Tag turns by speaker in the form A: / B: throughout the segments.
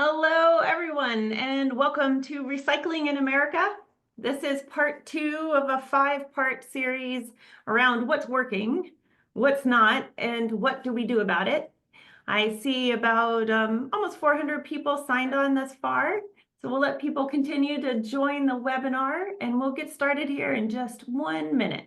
A: Hello, everyone, and welcome to Recycling in America. This is part 2 of a 5-part series around what's working, what's not, and what do we do about it. I see about almost 400 people signed on thus far, so we'll let people continue to join the webinar, and we'll get started here in just 1 minute.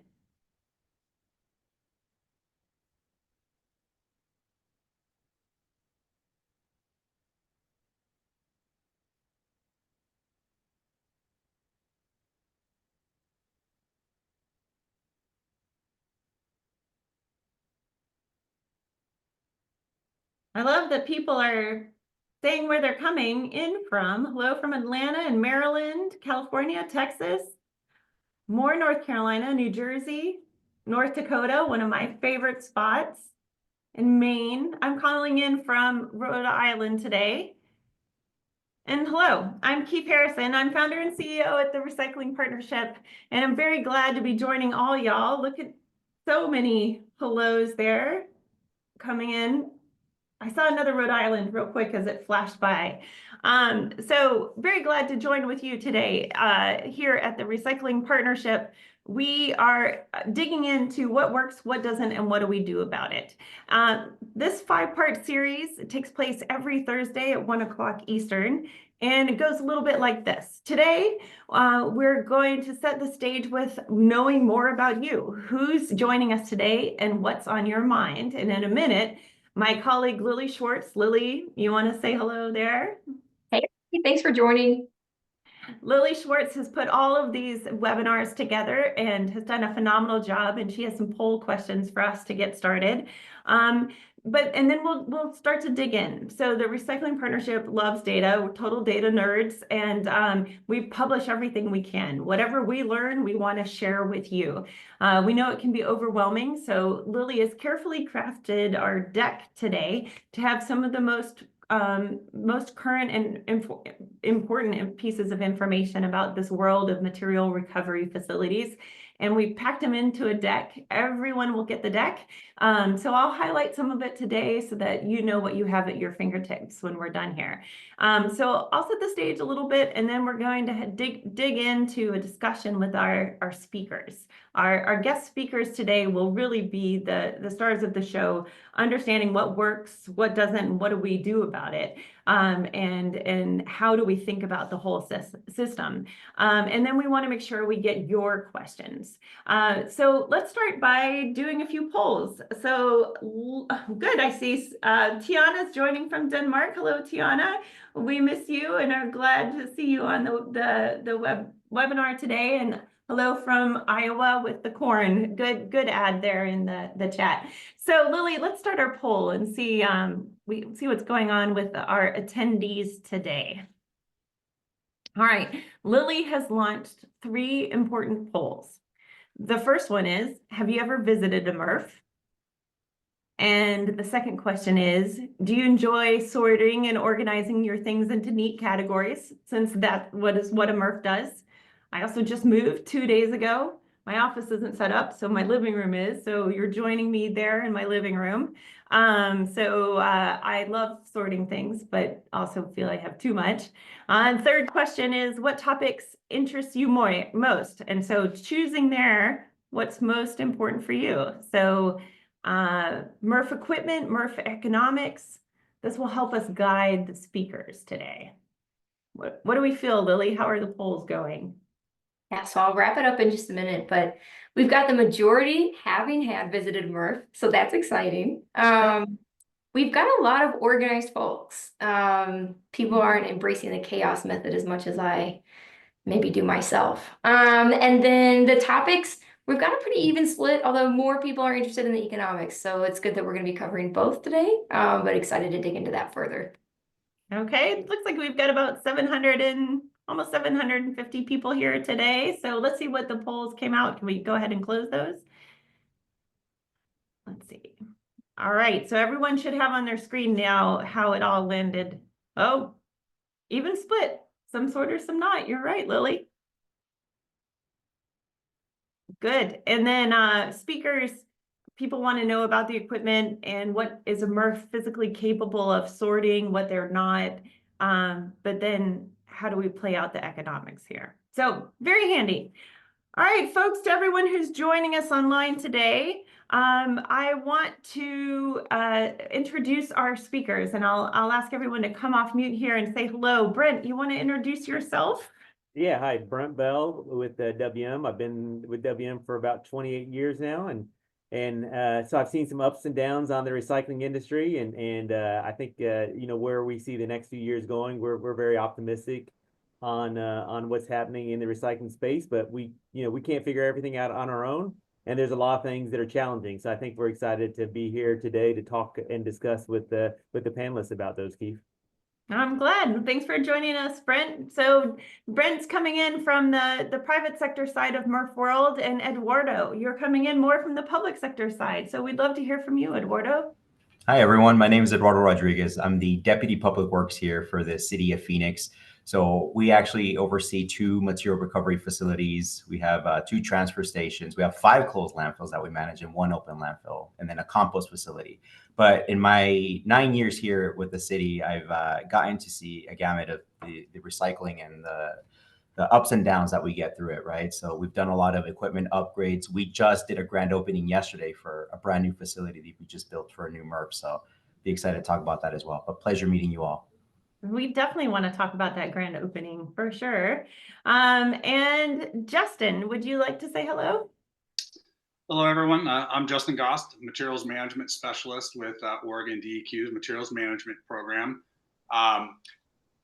A: I love that people are saying where they're coming in from. Hello from Atlanta and Maryland, California, Texas, more North Carolina, New Jersey, North Dakota, one of my favorite spots, and Maine. I'm calling in from Rhode Island today. And hello, I'm Keith Harrison. I'm founder and CEO at the Recycling Partnership, and I'm very glad to be joining all y'all. Look at so many hellos there coming in. I saw another Rhode Island real quick as it flashed by. So very glad to join with you today here at the Recycling Partnership. We are digging into what works, what doesn't, and what do we do about it. This 5-part series takes place every Thursday at 1 o'clock Eastern, and it goes a little bit like this. Today, we're going to set the stage with knowing more about you. Who's joining us today and what's on your mind? And in a minute, my colleague Lily Schwartz. Lily, you want to say hello there?
B: Hey, thanks for joining.
A: Lily Schwartz has put all of these webinars together and has done a phenomenal job, and she has some poll questions for us to get started. And then we'll start to dig in. So the Recycling Partnership loves data. We're total data nerds, and we publish everything we can. Whatever we learn, we want to share with you. We know it can be overwhelming, so Lily has carefully crafted our deck today to have some of the most current and important pieces of information about this world of material recovery facilities. And we packed them into a deck. Everyone will get the deck. So I'll highlight some of it today so that you know what you have at your fingertips when we're done here. So I'll set the stage a little bit, and then we're going to dig into a discussion with our speakers. Our guest speakers today will really be the stars of the show, understanding what works, what doesn't, and what do we do about it, and how do we think about the whole system. And then we want to make sure we get your questions. So let's start by doing a few polls. So good, I see Tiana's joining from Denmark. Hello, Tiana. We miss you and are glad to see you on the webinar today. And hello from Iowa with the corn. Good ad there in the chat. So Lily, let's start our poll and see what's going on with our attendees today. All right, Lily has launched 3 important polls. The first one is, have you ever visited a MRF? And the second question is, do you enjoy sorting and organizing your things into neat categories, since that's what a MRF does? I also just moved 2 days ago. My office isn't set up, so my living room is. So you're joining me there in my living room. I love sorting things, but also feel I have too much. And third question is, what topics interest you most? And so choosing there, what's most important for you. So MRF equipment, MRF economics. This will help us guide the speakers today. What do we feel, Lily? How are the polls going?
B: Yeah, so I'll wrap it up in just a minute, but we've got the majority having had visited MRF, so that's exciting. We've got a lot of organized folks. People aren't embracing the chaos method as much as I maybe do myself. And then the topics, we've got a pretty even split, although more people are interested in the economics. So it's good that we're going to be covering both today, but excited to dig into that further.
A: Okay, it looks like we've got about 700 and almost 750 people here today. So let's see what the polls came out. Can we go ahead and close those? Let's see. All right, so everyone should have on their screen now how it all landed. Oh, even split. Some sorters, some not. You're right, Lily. Good. And then speakers, people want to know about the equipment and what is a MRF physically capable of sorting, what they're not. But then how do we play out the economics here? So very handy. All right, folks, to everyone who's joining us online today, I want to introduce our speakers, and I'll ask everyone to come off mute here and say hello. Brent, you want to introduce yourself?
C: Yeah, hi, Brent Bell with WM. I've been with WM for about 28 years now, and so I've seen some ups and downs on the recycling industry, and I think where we see the next few years going, we're very optimistic on what's happening in the recycling space, but we can't figure everything out on our own, and there's a lot of things that are challenging. So I think we're excited to be here today to talk and discuss with the panelists about those, Keith.
A: I'm glad. Thanks for joining us, Brent. So Brent's coming in from the private sector side of MRF World, and Eduardo, you're coming in more from the public sector side. So we'd love to hear from you, Eduardo.
D: Hi, everyone. My name is Eduardo Rodriguez. I'm the Deputy Public Works here for the City of Phoenix. So we actually oversee 2 material recovery facilities. We have 2 transfer stations. We have 5 closed landfills that we manage and 1 open landfill, and then a compost facility. But in my 9 years here with the city, I've gotten to see a gamut of the recycling and the ups and downs that we get through it, right? So we've done a lot of equipment upgrades. We just did a grand opening yesterday for a brand new facility that we just built for a new MRF. So be excited to talk about that as well. But pleasure meeting you all.
A: We definitely want to talk about that grand opening for sure. And Justin, would you like to say hello?
E: Hello, everyone. I'm Justin Gost, Materials Management Specialist with Oregon DEQ's Materials Management Program.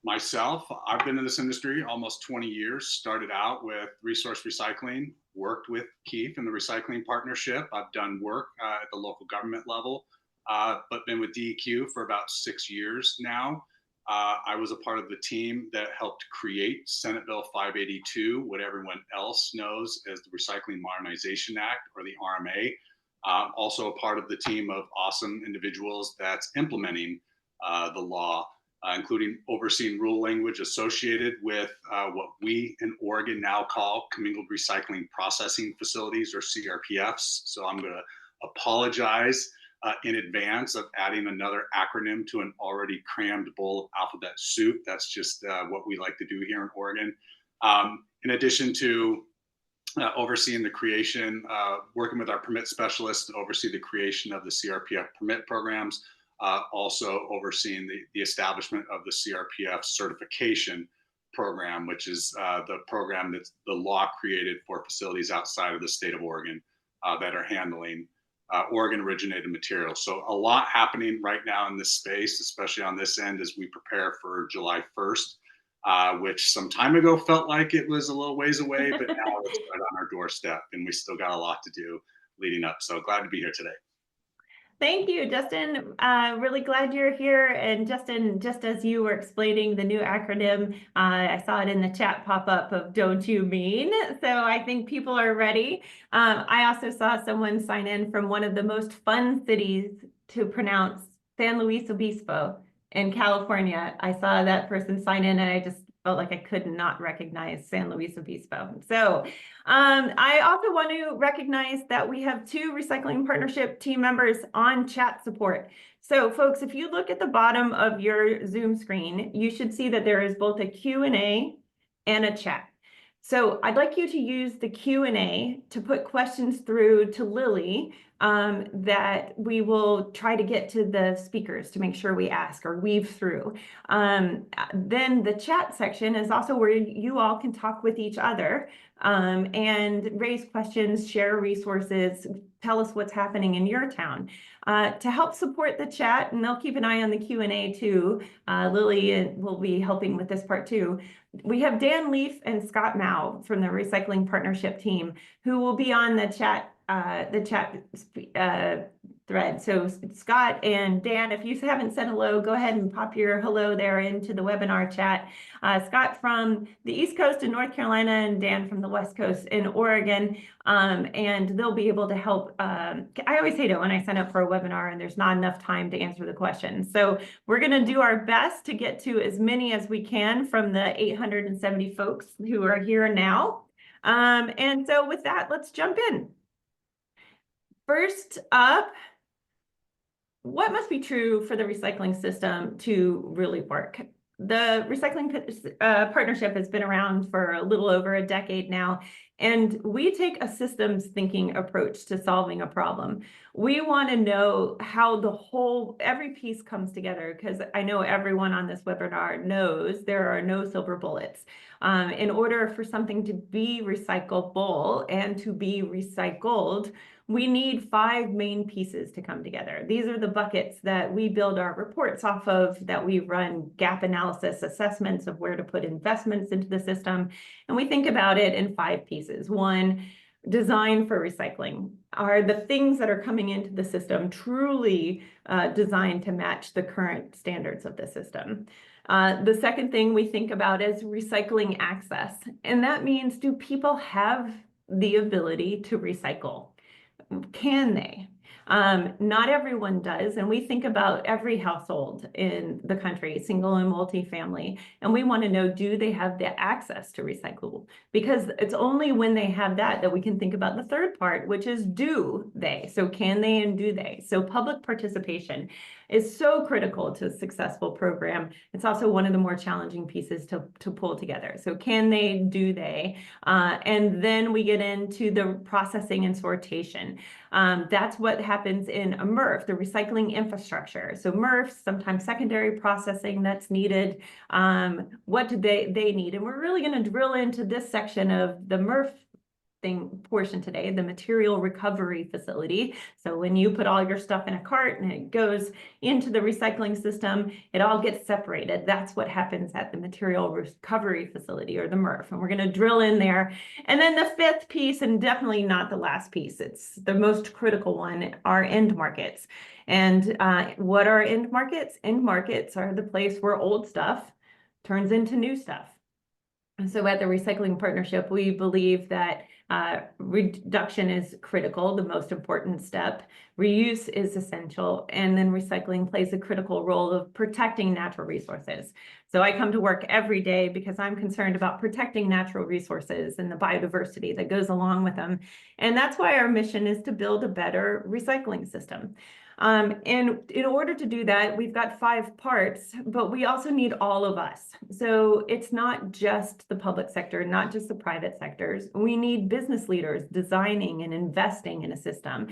E: Myself, I've been in this industry almost 20 years, started out with resource recycling, worked with Keith in the recycling partnership. I've done work at the local government level, but been with DEQ for about 6 years now. I was a part of the team that helped create Senate Bill 582, what everyone else knows as the Recycling Modernization Act, or the RMA. Also a part of the team of awesome individuals that's implementing the law, including overseeing rule language associated with what we in Oregon now call commingled recycling processing facilities, or CRPFs. So I'm going to apologize in advance of adding another acronym to an already crammed bowl of alphabet soup. That's just what we like to do here in Oregon. In addition to overseeing the creation, working with our permit specialists to oversee the creation of the CRPF permit programs, also overseeing the establishment of the CRPF certification program, which is the program that the law created for facilities outside of the state of Oregon that are handling Oregon originated materials. So a lot happening right now in this space, especially on this end as we prepare for July 1st, which some time ago felt like it was a little ways away, but now it's right on our doorstep, and we still got a lot to do leading up. So glad to be here today.
A: Thank you, Justin. Really glad you're here. And Justin, just as you were explaining the new acronym, I saw it in the chat pop up of "Don't you mean?" So I think people are ready. I also saw someone sign in from one of the most fun cities to pronounce, San Luis Obispo in California. I saw that person sign in, and I just felt like I could not recognize San Luis Obispo. So I also want to recognize that we have 2 recycling partnership team members on chat support. So folks, if you look at the bottom of your Zoom screen, you should see that there is both a Q&A and a chat. So I'd like you to use the Q&A to put questions through to Lily that we will try to get to the speakers to make sure we ask or weave through. Then the chat section is also where you all can talk with each other and raise questions, share resources, tell us what's happening in your town. To help support the chat, and they'll keep an eye on the Q&A too. Lily will be helping with this part too. We have Dan Leaf and Scott Mao from the Recycling Partnership team who will be on the chat thread. So Scott and Dan, if you haven't said hello, go ahead and pop your hello there into the webinar chat. Scott from the East Coast in North Carolina and Dan from the West Coast in Oregon. And they'll be able to help. I always hate it when I sign up for a webinar and there's not enough time to answer the questions. So we're going to do our best to get to as many as we can from the 870 folks who are here now. And so with that, let's jump in. First up, what must be true for the recycling system to really work? the recycling partnership has been around for a little over a decade now, and we take a systems thinking approach to solving a problem. We want to know how every piece comes together, because I know everyone on this webinar knows there are no silver bullets. In order for something to be recyclable and to be recycled, we need 5 main pieces to come together. These are the buckets that we build our reports off of, that we run gap analysis assessments of where to put investments into the system. And we think about it in 5 pieces. 1, design for recycling. Are the things that are coming into the system truly designed to match the current standards of the system? The second thing we think about is recycling access. And that means, do people have the ability to recycle? Can they? Not everyone does, and we think about every household in the country, single and multi-family, and we want to know, do they have the access to recyclable? Because it's only when they have that we can think about the third part, which is, do they? So can they and do they? So public participation is so critical to a successful program. It's also one of the more challenging pieces to pull together. So can they, do they? And then we get into the processing and sortation. That's what happens in a MRF, the recycling infrastructure. So MRFs, sometimes secondary processing that's needed. What do they need? And we're really going to drill into this section of the MRF portion today, the material recovery facility. So when you put all your stuff in a cart and it goes into the recycling system, it all gets separated. That's what happens at the material recovery facility, or the MRF. And we're going to drill in there. And then the 5th piece, and definitely not the last piece, it's the most critical one, are end markets. And what are end markets? End markets are the place where old stuff turns into new stuff. And so at the Recycling Partnership, we believe that reduction is critical, the most important step. Reuse is essential, and then recycling plays a critical role of protecting natural resources. So I come to work every day because I'm concerned about protecting natural resources and the biodiversity that goes along with them. And that's why our mission is to build a better recycling system. And in order to do that, we've got 5 parts, but we also need all of us. So it's not just the public sector, not just the private sectors. We need business leaders designing and investing in a system.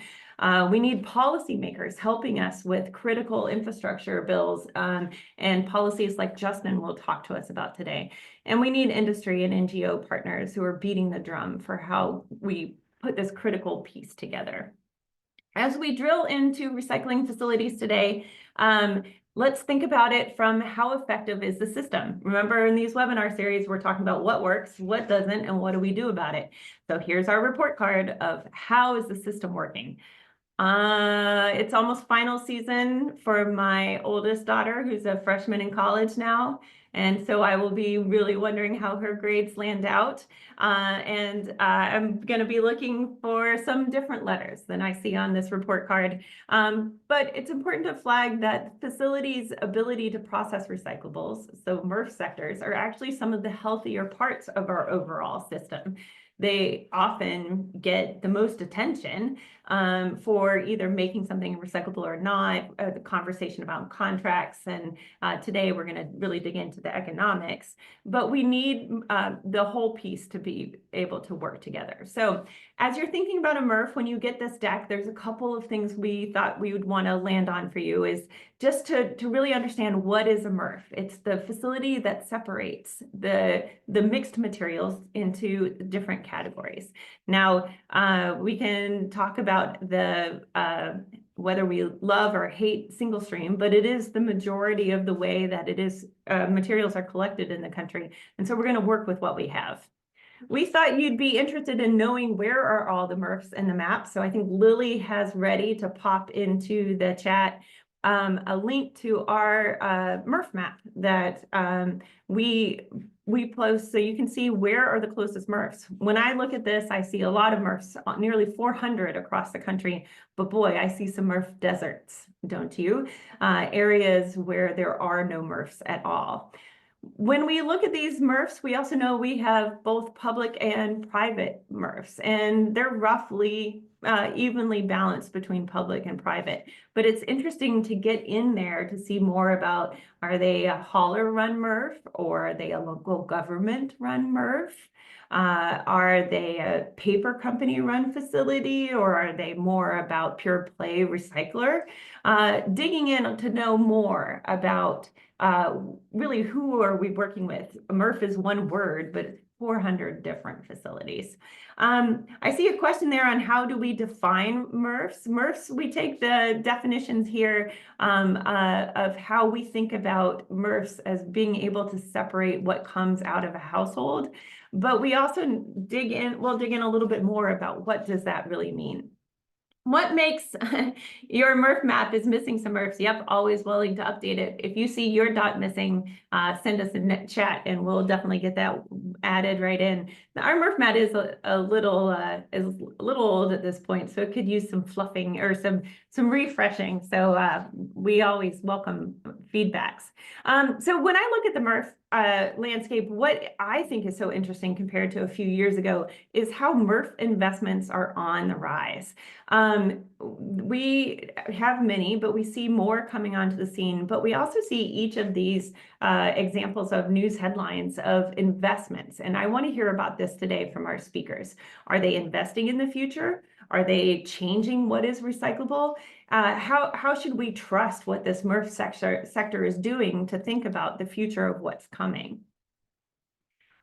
A: We need policymakers helping us with critical infrastructure bills and policies like Justin will talk to us about today. And we need industry and NGO partners who are beating the drum for how we put this critical piece together. As we drill into recycling facilities today, let's think about it from how effective is the system. Remember, in these webinar series, we're talking about what works, what doesn't, and what do we do about it. So here's our report card of how is the system working. It's almost final season for my oldest daughter, who's a freshman in college now. And so I will be really wondering how her grades land out. I'm going to be looking for some different letters than I see on this report card. But it's important to flag that facilities' ability to process recyclables, so MRF sectors, are actually some of the healthier parts of our overall system. They often get the most attention for either making something recyclable or not, the conversation about contracts. And today we're going to really dig into the economics, but we need the whole piece to be able to work together. So as you're thinking about a MRF, when you get this deck, there's a couple of things we thought we would want to land on for you, is just to really understand what is a MRF. It's the facility that separates the mixed materials into different categories. Now, we can talk about the whether we love or hate single stream, but it is the majority of the way that it is materials are collected in the country. And so we're going to work with what we have. We thought you'd be interested in knowing where are all the MRFs in the map. So I think Lily has ready to pop into the chat a link to our MRF map that we post, so you can see where are the closest MRFs. When I look at this, I see a lot of MRFs, nearly 400 across the country, but boy, I see some MRF deserts, don't you? Areas where there are no MRFs at all. When we look at these MRFs, we also know we have both public and private MRFs, and they're roughly evenly balanced between public and private. But it's interesting to get in there to see more about, are they a hauler-run MRF, or are they a local government-run MRF? Are they a paper company-run facility, or are they more about pure play recycler? Digging in to know more about really who are we working with. MRF is one word, but it's 400 different facilities. I see a question there on how do we define MRFs. MRFs, we take the definitions here of how we think about MRFs as being able to separate what comes out of a household. But we also we'll dig in a little bit more about what does that really mean. What makes your MRF map is missing some MRFs? Yep, always willing to update it. If you see your dot missing, send us a chat and we'll definitely get that added right in. Now, our MRF map is a little old at this point, so it could use some fluffing or some refreshing. So we always welcome feedbacks. So when I look at the MRF landscape, what I think is so interesting compared to a few years ago is how MRF investments are on the rise. We have many, but we see more coming onto the scene. But we also see each of these examples of news headlines of investments. And I want to hear about this today from our speakers. Are they investing in the future? Are they changing what is recyclable? How should we trust what this MRF sector is doing to think about the future of what's coming?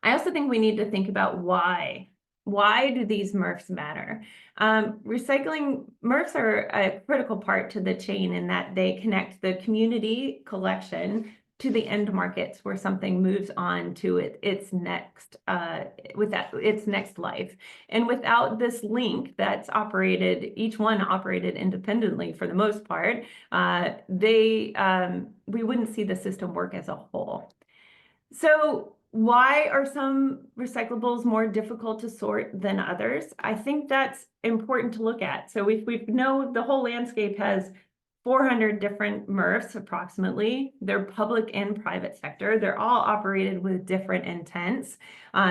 A: I also think we need to think about why. Why do these MRFs matter? Recycling MRFs are a critical part to the chain in that they connect the community collection to the end markets where something moves on to its next life. And without this link that's operated, each one operated independently for the most part, we wouldn't see the system work as a whole. So why are some recyclables more difficult to sort than others? I think that's important to look at. So we know the whole landscape has 400 different MRFs approximately. They're public and private sector. They're all operated with different intents.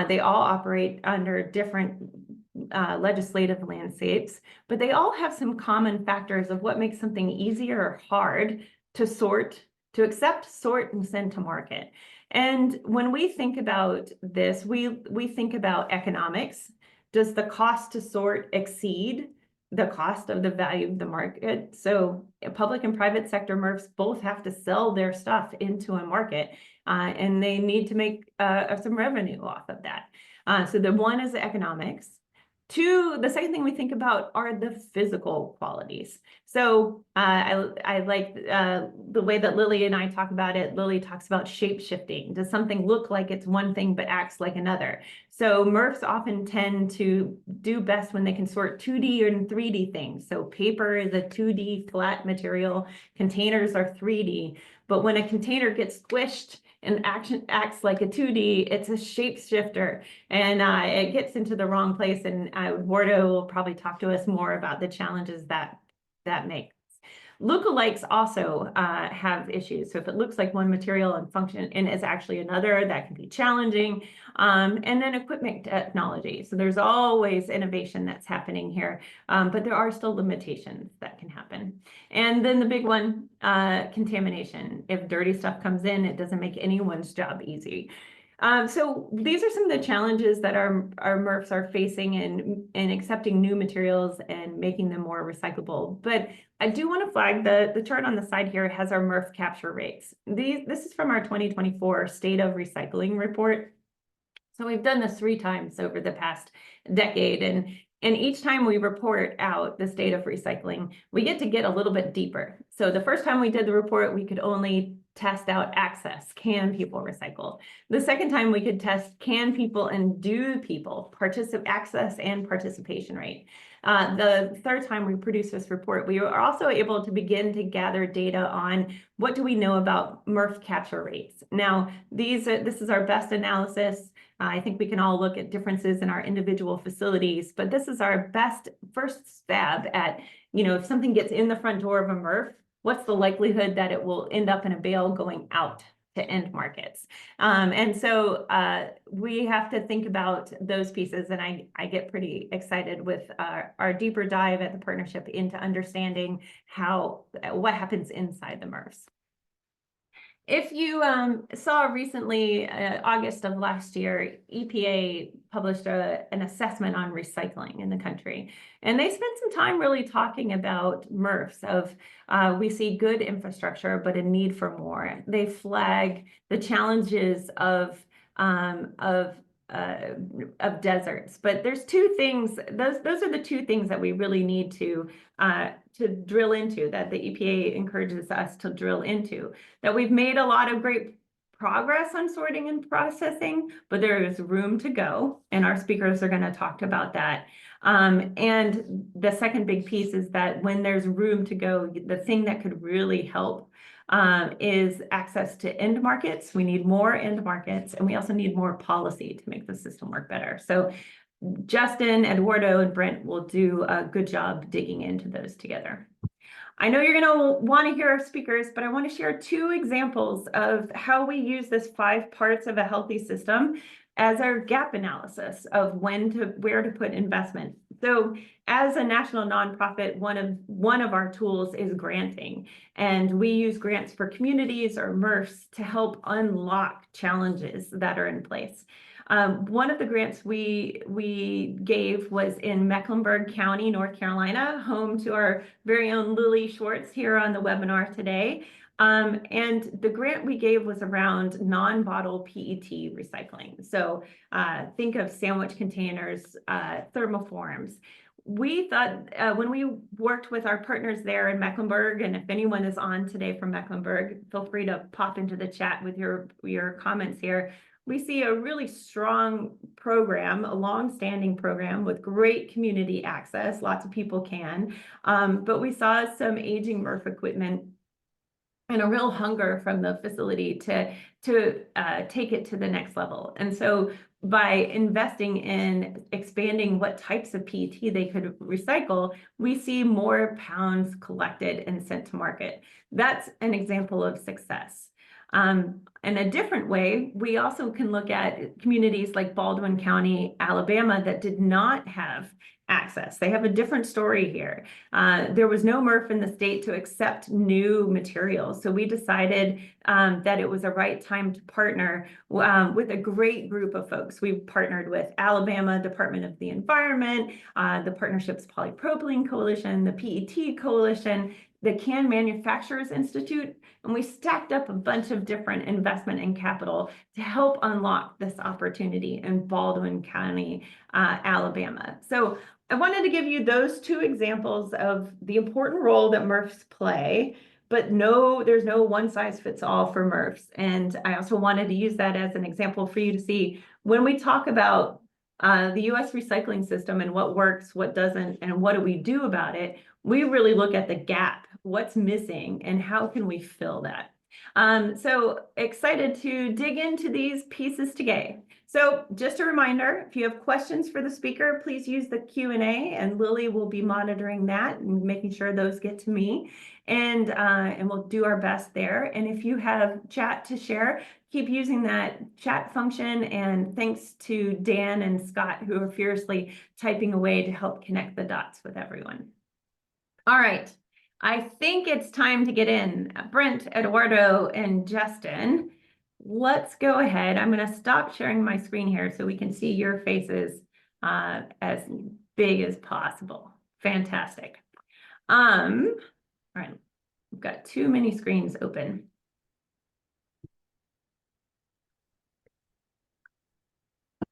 A: They all operate under different legislative landscapes, but they all have some common factors of what makes something easy or hard to sort, to accept, sort, and send to market. And when we think about this, we think about economics. Does the cost to sort exceed the cost of the value of the market? So public and private sector MRFs both have to sell their stuff into a market, and they need to make some revenue off of that. So the one is the economics. Two, the second thing we think about are the physical qualities. So I like the way that Lily and I talk about it. Lily talks about shape shifting. Does something look like it's one thing but acts like another? So MRFs often tend to do best when they can sort 2D and 3D things. So paper is a 2D flat material. Containers are 3D. But when a container gets squished and acts like a 2D, it's a shapeshifter, and it gets into the wrong place. And Wardo will probably talk to us more about the challenges that makes. Lookalikes also have issues. So if it looks like one material and function and is actually another, that can be challenging. And then equipment technology. So there's always innovation that's happening here, but there are still limitations that can happen. And then the big one, contamination. If dirty stuff comes in, it doesn't make anyone's job easy. So these are some of the challenges that our MRFs are facing in accepting new materials and making them more recyclable. But I do want to flag the chart on the side here has our MRF capture rates. This is from our 2024 State of Recycling report. So we've done this 3 times over the past decade, and each time we report out the state of recycling, we get a little bit deeper. So the first time we did the report, we could only test out access. Can people recycle? The second time we could test, can people and do people access and participation rate? The third time we produced this report, we were also able to begin to gather data on what do we know about MRF capture rates. Now, this is our best analysis. I think we can all look at differences in our individual facilities, but this is our best first stab at, if something gets in the front door of a MRF, what's the likelihood that it will end up in a bale going out to end markets. And so we have to think about those pieces, and I get pretty excited with our deeper dive at the partnership into understanding what happens inside the MRFs. If you saw recently, August of last year, EPA published an assessment on recycling in the country. And they spent some time really talking about MRFs we see good infrastructure, but a need for more. They flag the challenges of deserts. But there's two things, those are the two things that we really need to drill into, that the EPA encourages us to drill into. That we've made a lot of great progress on sorting and processing, but there is room to go, and our speakers are going to talk about that. And the second big piece is that when there's room to go, the thing that could really help is access to end markets. We need more end markets, and we also need more policy to make the system work better. So Justin, Eduardo, and Brent will do a good job digging into those together. I know you're going to want to hear our speakers, but I want to share two examples of how we use this 5 parts of a healthy system as our gap analysis of where to put investment. So as a national nonprofit, one of our tools is granting, and we use grants for communities or MRFs to help unlock challenges that are in place. One of the grants we gave was in Mecklenburg County, North Carolina, home to our very own Lily Schwartz here on the webinar today. And the grant we gave was around non-bottle PET recycling. So think of sandwich containers, thermoforms. We thought when we worked with our partners there in Mecklenburg, and if anyone is on today from Mecklenburg, feel free to pop into the chat with your comments here. We see a really strong program, a long-standing program with great community access. Lots of people can, but we saw some aging MRF equipment and a real hunger from the facility to take it to the next level. And so by investing in expanding what types of PET they could recycle, we see more pounds collected and sent to market. That's an example of success. In a different way, we also can look at communities like Baldwin County, Alabama, that did not have access. They have a different story here. There was no MRF in the state to accept new materials. So we decided that it was a right time to partner with a great group of folks. We partnered with Alabama Department of the Environment, the Partnerships Polypropylene Coalition, the PET Coalition, the Can Manufacturers Institute, and we stacked up a bunch of different investment and capital to help unlock this opportunity in Baldwin County, Alabama. So I wanted to give you those two examples of the important role that MRFs play, but there's no one size fits all for MRFs. And I also wanted to use that as an example for you to see when we talk about the US recycling system and what works, what doesn't, and what do we do about it. We really look at the gap, what's missing, and how can we fill that. So excited to dig into these pieces today. So just a reminder, if you have questions for the speaker, please use the Q&A, and Lily will be monitoring that and making sure those get to me. And we'll do our best there. And if you have chat to share, keep using that chat function. And thanks to Dan and Scott, who are fiercely typing away to help connect the dots with everyone. All right, I think it's time to get in. Brent, Eduardo, and Justin, let's go ahead. I'm going to stop sharing my screen here so we can see your faces as big as possible. Fantastic. All right, we've got too many screens open.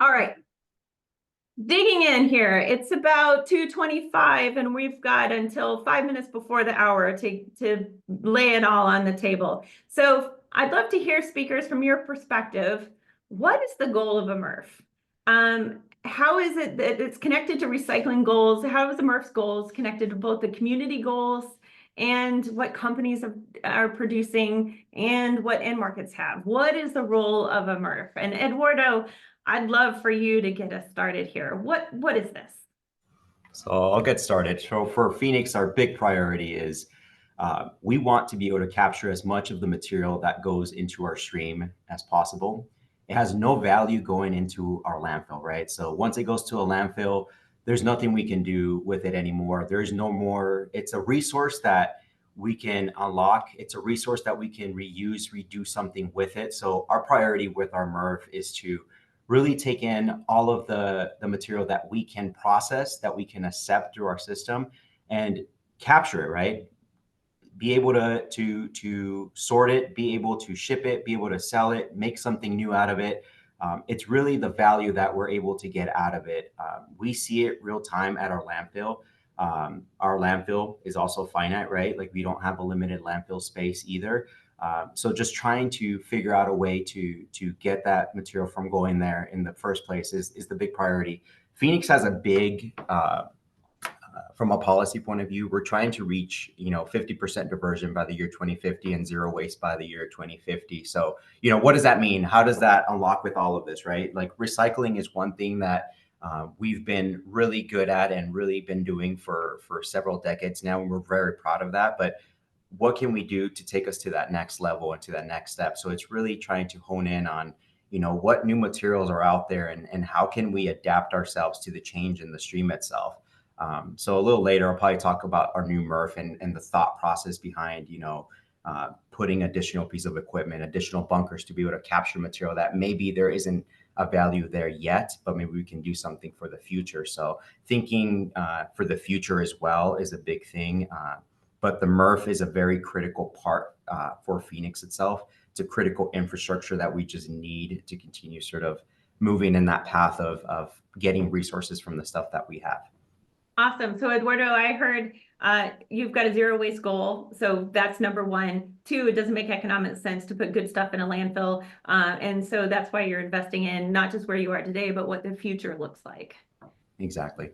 A: All right. Digging in here, it's about 2:25, and we've got until 5 minutes before the hour to lay it all on the table. So I'd love to hear speakers from your perspective. What is the goal of a MRF? How is it that it's connected to recycling goals? How is the MRF's goals connected to both the community goals and what companies are producing and what end markets have? What is the role of a MRF? And Eduardo, I'd love for you to get us started here. What is this?
D: So I'll get started. So for Phoenix, our big priority is We want to be able to capture as much of the material that goes into our stream as possible. It has no value going into our landfill, right? So once it goes to a landfill, there's nothing we can do with it anymore. There's no more, it's a resource that we can unlock. It's a resource that we can reuse, redo something with it. So our priority with our MRF is to really take in all of the material that we can process, that we can accept through our system and capture it, right? Be able to sort it, be able to ship it, be able to sell it, make something new out of it. It's really the value that we're able to get out of it. We see it real time at our landfill. Our landfill is also finite, right? Like we don't have a limited landfill space either. So just trying to figure out a way to get that material from going there in the first place is the big priority. Phoenix has a big from a policy point of view, we're trying to reach, 50% diversion by the year 2050 and zero waste by the year 2050. So, what does that mean? How does that unlock with all of this, right? Like recycling is one thing that we've been really good at and really been doing for several decades now, and we're very proud of that. But what can we do to take us to that next level and to that next step? So it's really trying to hone in on, what new materials are out there and how can we adapt ourselves to the change in the stream itself. So a little later, I'll probably talk about our new MRF and the thought process behind, putting additional piece of equipment, additional bunkers to be able to capture material that maybe there isn't a value there yet, but maybe we can do something for the future. So thinking for the future as well is a big thing. But the MRF is a very critical part for Phoenix itself. It's a critical infrastructure that we just need to continue sort of moving in that path of getting resources from the stuff that we have.
A: Awesome. So Eduardo, I heard you've got a zero waste goal. So that's number one. Two, it doesn't make economic sense to put good stuff in a landfill. And so that's why you're investing in not just where you are today, but what the future looks like.
D: Exactly.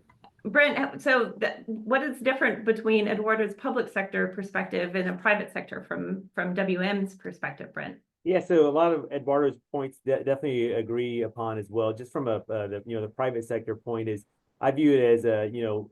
A: Brent, so what is different between Eduardo's public sector perspective and a private sector from WM's perspective, Brent?
C: Yeah, so a lot of Eduardo's points definitely agree upon as well. Just from the private sector point is, I view it as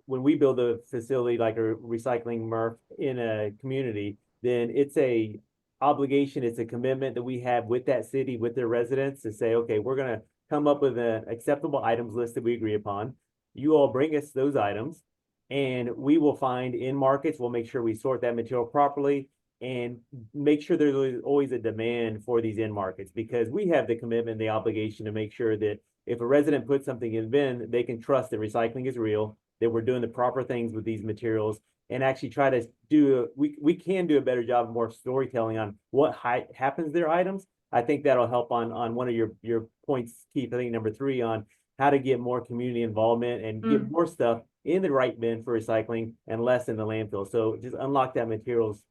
C: when we build a facility like a recycling MRF in a community, then it's a obligation, it's a commitment that we have with that city, with their residents to say, okay, we're gonna come up with an acceptable items list that we agree upon. You all bring us those items and we will find in markets, we'll make sure we sort that material properly and make sure there's always a demand for these end markets, because we have the commitment, the obligation to make sure that if a resident puts something in the bin, they can trust that recycling is real, that we're doing the proper things with these materials, and actually try to we can do a better job of more storytelling on what happens to their items. I think that'll help on one of your points, Keith, I think number 3, on how to get more community involvement and get more stuff in the right bin for recycling and less in the landfill. So just unlock that materials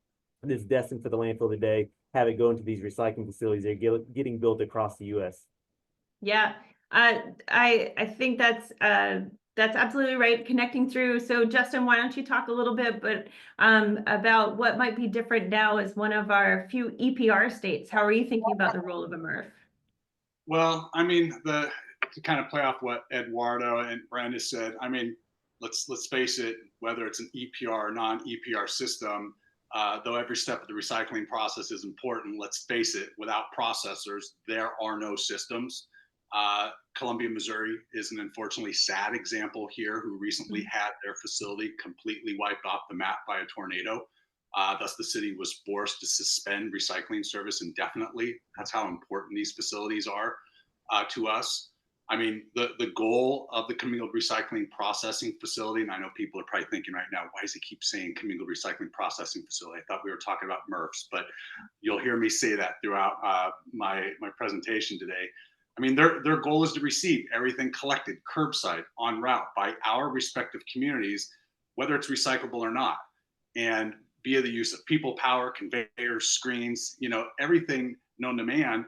C: that's destined for the landfill today, have it go into these recycling facilities that are getting built across the US.
A: Yeah, I think that's absolutely right. Connecting through. So Justin, why don't you talk a little bit about what might be different now as one of our few EPR states? How are you thinking about the role of a MRF?
E: Well, I mean, to kind of play off what Eduardo and Brandon said, I mean, let's face it, whether it's an EPR or non-EPR system, though every step of the recycling process is important, let's face it, without processors, there are no systems. Columbia, Missouri is an unfortunately sad example here, who recently had their facility completely wiped off the map by a tornado. Thus, the city was forced to suspend recycling service indefinitely. That's how important these facilities are to us. I mean, the goal of the commingled recycling processing facility, and I know people are probably thinking right now, why does he keep saying commingled recycling processing facility? I thought we were talking about MRFs, but you'll hear me say that throughout my presentation today. I mean, their goal is to receive everything collected curbside en route by our respective communities, whether it's recyclable or not, and via the use of people power, conveyors, screens, everything known to man.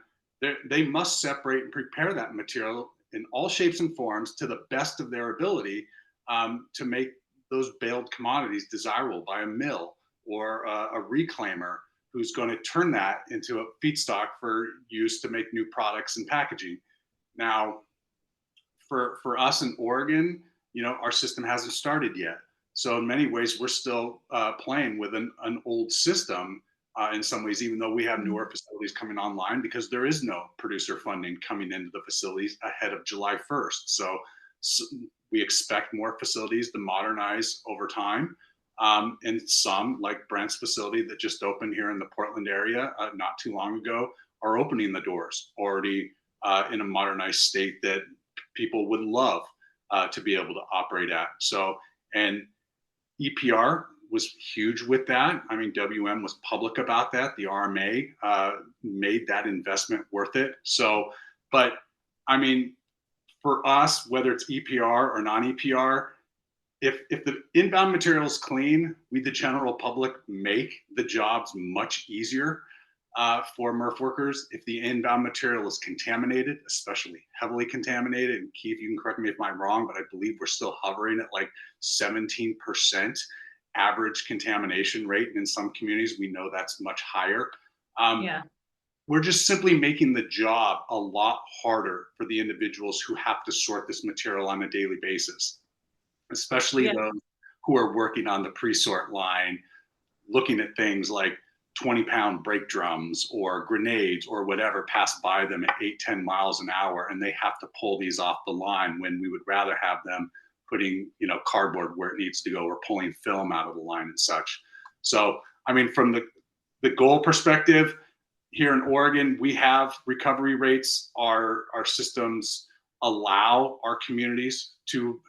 E: They must separate and prepare that material in all shapes and forms to the best of their ability to make those baled commodities desirable by a mill or a reclaimer who's going to turn that into a feedstock for use to make new products and packaging. Now, for us in Oregon, our system hasn't started yet. So in many ways, we're still playing with an old system in some ways, even though we have newer facilities coming online, because there is no producer funding coming into the facilities ahead of July 1st. So we expect more facilities to modernize over time. And some, like Brent's facility that just opened here in the Portland area not too long ago, are opening the doors already in a modernized state that people would love to be able to operate at. So, and EPR was huge with that. I mean, WM was public about that. The RMA made that investment worth it. So, but I mean, for us, whether it's EPR or non-EPR, if the inbound material is clean, we, the general public, make the jobs much easier for MRF workers. If the inbound material is contaminated, especially heavily contaminated, and Keith, you can correct me if I'm wrong, but I believe we're still hovering at like 17% average contamination rate. And in some communities, we know that's much higher.
A: Yeah.
E: We're just simply making the job a lot harder for the individuals who have to sort this material on a daily basis, especially those who are working on the pre-sort line, looking at things like 20-pound brake drums or grenades or whatever pass by them at 8-10 miles an hour, and they have to pull these off the line when we would rather have them putting, you know, cardboard where it needs to go, or pulling film out of the line and such. So, I mean, from the goal perspective, here in Oregon, we have recovery rates. Our systems allow our communities to,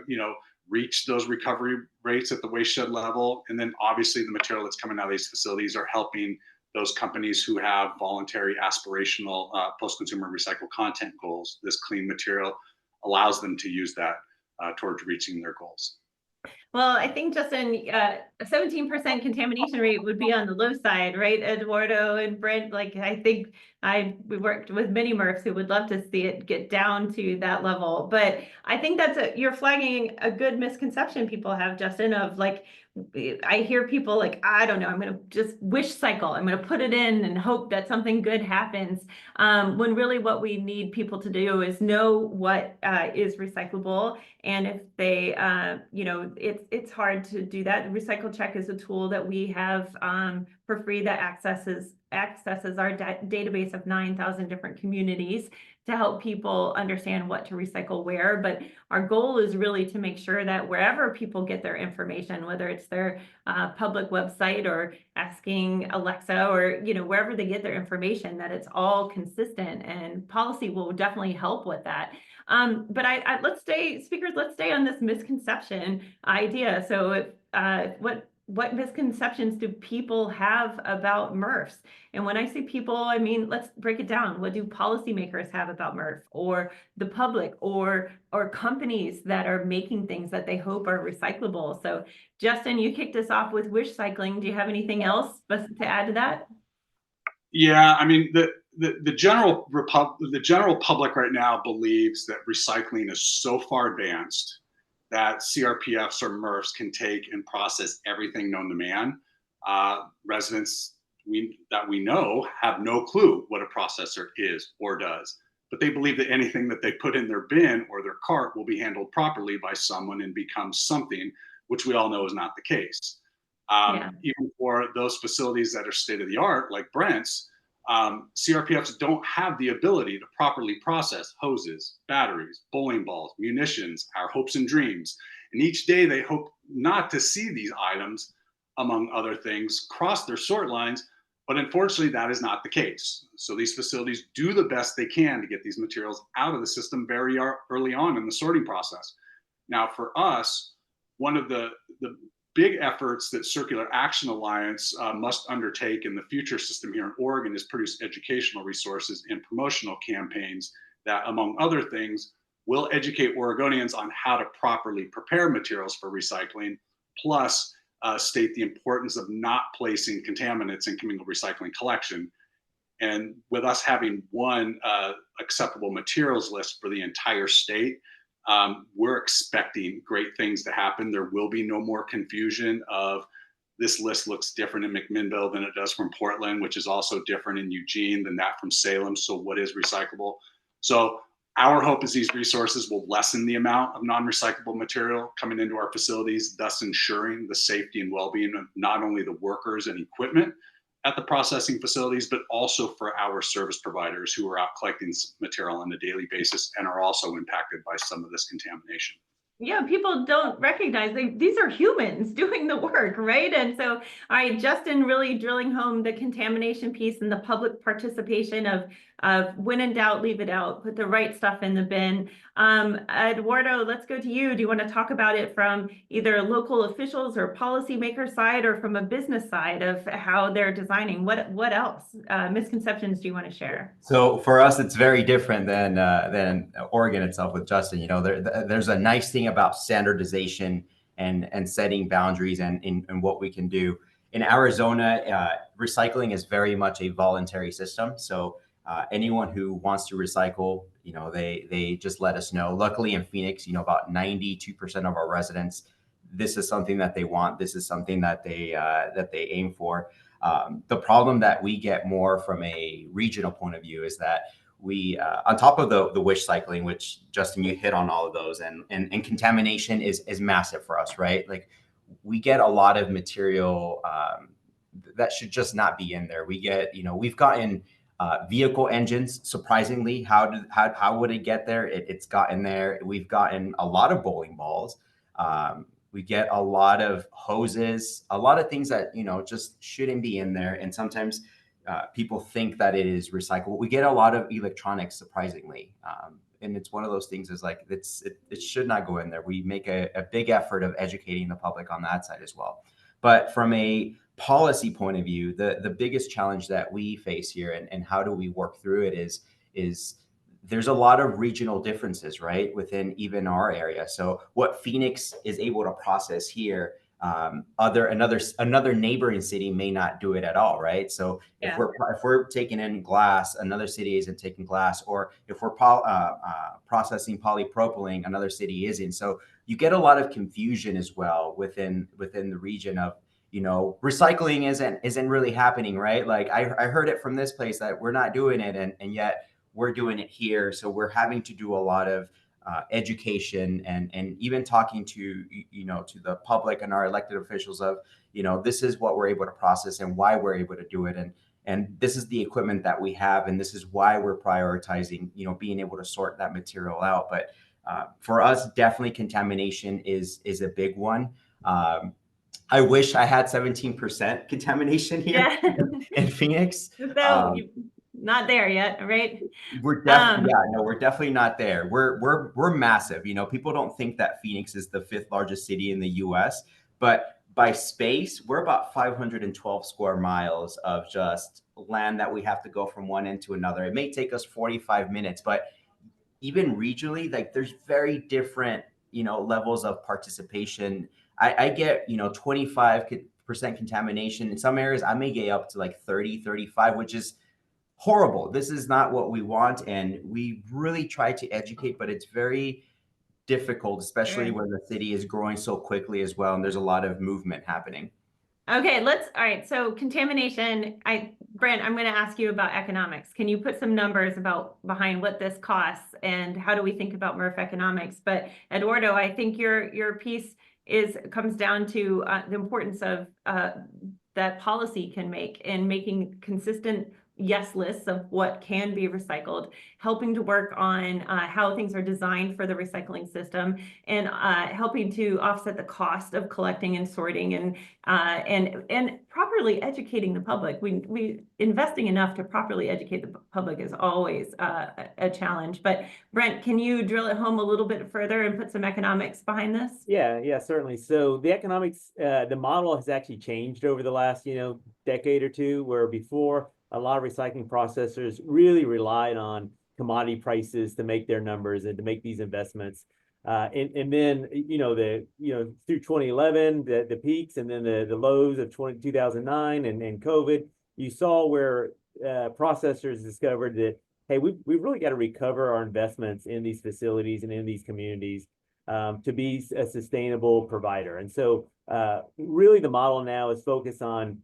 E: you know, reach those recovery rates at the waste shed level. And then obviously the material that's coming out of these facilities are helping those companies who have voluntary aspirational post-consumer recycled content goals. This clean material allows them to use that towards reaching their goals.
A: Well, I think, Justin, a 17% contamination rate would be on the low side, right? Eduardo and Brent, like, I think we worked with many MRFs who would love to see it get down to that level. But I think you're flagging a good misconception people have, Justin, of like, I hear people like, I don't know, I'm going to just wish cycle. I'm going to put it in and hope that something good happens. When really what we need people to do is know what is recyclable. And if they, you know, it's hard to do that. The Recycle Check is a tool that we have for free that accesses our database of 9,000 different communities to help people understand what to recycle where. But our goal is really to make sure that wherever people get their information, whether it's their public website or asking Alexa, or, you know, wherever they get their information, that it's all consistent, and policy will definitely help with that. But let's stay on this misconception idea. So what misconceptions do people have about MRFs? And when I say people, I mean, let's break it down. What do policymakers have about MRF, or the public, or companies that are making things that they hope are recyclable? So Justin, you kicked us off with wish cycling. Do you have anything else to add to that?
E: Yeah, I mean, the general public right now believes that recycling is so far advanced that CRPFs or MRFs can take and process everything known to man. Residents that we know have no clue what a processor is or does, but they believe that anything that they put in their bin or their cart will be handled properly by someone and become something, which we all know is not the case. Even for those facilities that are state of the art, like Brent's, CRPFs don't have the ability to properly process hoses, batteries, bowling balls, munitions, our hopes and dreams. And each day they hope not to see these items, among other things, cross their sort lines. But unfortunately, that is not the case. So these facilities do the best they can to get these materials out of the system very early on in the sorting process. Now, for us, one of the big efforts that Circular Action Alliance must undertake in the future system here in Oregon is produce educational resources and promotional campaigns that, among other things, will educate Oregonians on how to properly prepare materials for recycling, plus state the importance of not placing contaminants in communal recycling collection. And with us having one acceptable materials list for the entire state, we're expecting great things to happen. There will be no more confusion of this list looks different in McMinnville than it does from Portland, which is also different in Eugene than that from Salem. So what is recyclable? So Our hope is these resources will lessen the amount of non-recyclable material coming into our facilities, thus ensuring the safety and well-being of not only the workers and equipment at the processing facilities, but also for our service providers who are out collecting material on a daily basis and are also impacted by some of this contamination.
A: Yeah, people don't recognize these are humans doing the work, right? And so, all right, Justin really drilling home the contamination piece and the public participation of when in doubt, leave it out, put the right stuff in the bin. Eduardo, let's go to you. Do you want to talk about it from either local officials or policymaker side, or from a business side of how they're designing? What else misconceptions do you want to share?
D: So for us, it's very different than Oregon itself with Justin. You know, there's a nice thing about standardization and setting boundaries and what we can do. In Arizona, recycling is very much a voluntary system. So anyone who wants to recycle, you know, they just let us know. Luckily in Phoenix, you know, about 92% of our residents, this is something that they want. This is something that they aim for. The problem that we get more from a regional point of view is that we, on top of the wish cycling, which Justin, you hit on all of those, and contamination is massive for us, right? Like we get a lot of material that should just not be in there. We get, you know, we've gotten vehicle engines. Surprisingly, how would it get there? It's gotten there. We've gotten a lot of bowling balls. We get a lot of hoses, a lot of things that, you know, just shouldn't be in there. And sometimes people think that it is recyclable. We get a lot of electronics, surprisingly. And it's one of those things is like, it should not go in there. We make a big effort of educating the public on that side as well. But from a policy point of view, the biggest challenge that we face here and how do we work through it is there's a lot of regional differences, right, within even our area. So what Phoenix is able to process here, another neighboring city may not do it at all, right? So if we're taking in glass, another city isn't taking glass, or if we're processing polypropylene, another city isn't. So you get a lot of confusion as well within the region of, you know, recycling isn't really happening, right? Like I heard it from this place that we're not doing it, and yet we're doing it here. So we're having to do a lot of education and even talking to, you know, to the public and our elected officials of, you know, this is what we're able to process and why we're able to do it. And this is the equipment that we have. And this is why we're prioritizing, you know, being able to sort that material out. But for us, definitely contamination is a big one. I wish I had 17% contamination here in Phoenix.
A: So not there yet, right?
D: We're definitely we're definitely not there. We're massive. You know, people don't think that Phoenix is the 5th largest city in the US, but by space, we're about 512 square miles of just land that we have to go from one end to another. It may take us 45 minutes, but even regionally, like there's very different, you know, levels of participation. I get, you know, 25% contamination. In some areas, I may get up to like 30, 35, which is horrible. This is not what we want. And we really try to educate, but it's very difficult, especially when the city is growing so quickly as well. And there's a lot of movement happening.
A: Okay, all right. So contamination, Brent, I'm going to ask you about economics. Can you put some numbers behind what this costs and how do we think about MRF economics? But Eduardo, I think your piece comes down to the importance of that policy can make in making consistent yes lists of what can be recycled, helping to work on how things are designed for the recycling system, and helping to offset the cost of collecting and sorting, and properly educating the public. We investing enough to properly educate the public is always a challenge. But Brent, can you drill it home a little bit further and put some economics behind this?
C: Yeah, certainly. So the economics, the model has actually changed over the last, you know, decade or two, where before a lot of recycling processors really relied on commodity prices to make their numbers and to make these investments. And then, you know, through 2011, the peaks, and then the lows of 2009 and COVID, you saw where processors discovered that, hey, we've really got to recover our investments in these facilities and in these communities to be a sustainable provider. And so really the model now is focused on,